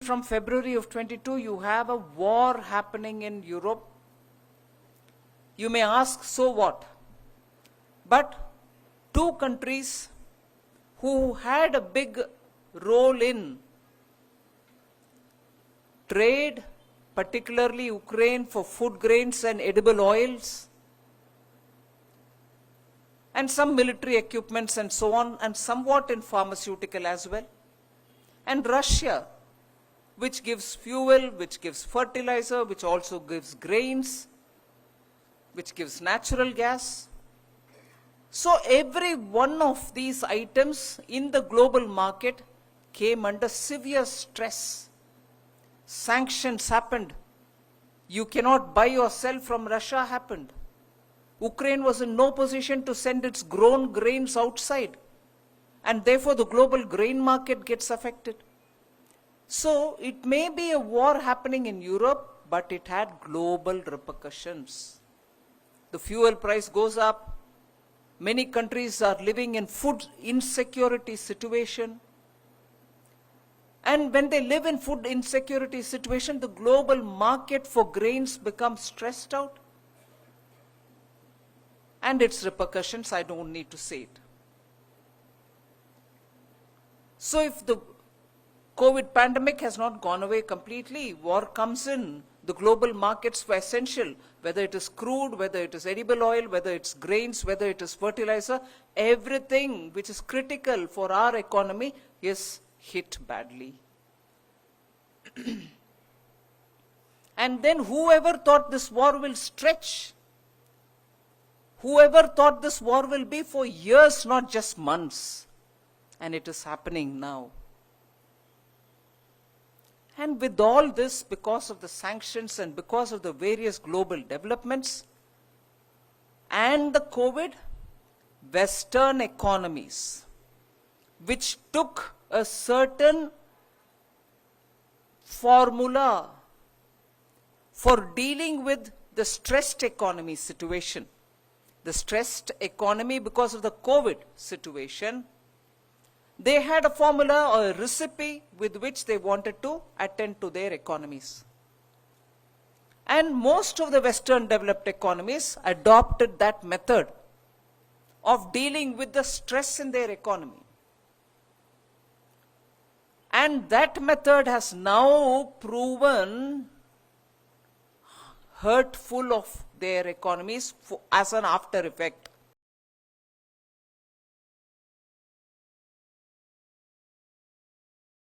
From February of 22, you have a war happening in Europe. You may ask, so what? But two countries who had a big role in trade, particularly Ukraine for food grains and edible oils, and some military equipments and so on, and somewhat in pharmaceutical as well, and Russia, which gives fuel, which gives fertilizer, which also gives grains, which gives natural gas. So every one of these items in the global market came under severe stress. Sanctions happened. You cannot buy or sell from Russia happened. Ukraine was in no position to send its grown grains outside, and therefore the global grain market gets affected. So it may be a war happening in Europe, but it had global repercussions. The fuel price goes up. Many countries are living in food insecurity situation. And when they live in food insecurity situation, the global market for grains becomes stressed out. And its repercussions, I don't need to say it. So if the COVID pandemic has not gone away completely, war comes in, the global markets for essential, whether it is crude, whether it is edible oil, whether it's grains, whether it is fertilizer, everything which is critical for our economy is hit badly. And then whoever thought this war will stretch, whoever thought this war will be for years, not just months, and it is happening now. And with all this, because of the sanctions and because of the various global developments and the COVID, Western economies, which took a certain formula for dealing with the stressed economy situation, the stressed economy because of the COVID situation, they had a formula or a recipe with which they wanted to attend to their economies. And most of the Western developed economies adopted that method of dealing with the stress in their economy. And that method has now proven hurtful of their economies as an after effect.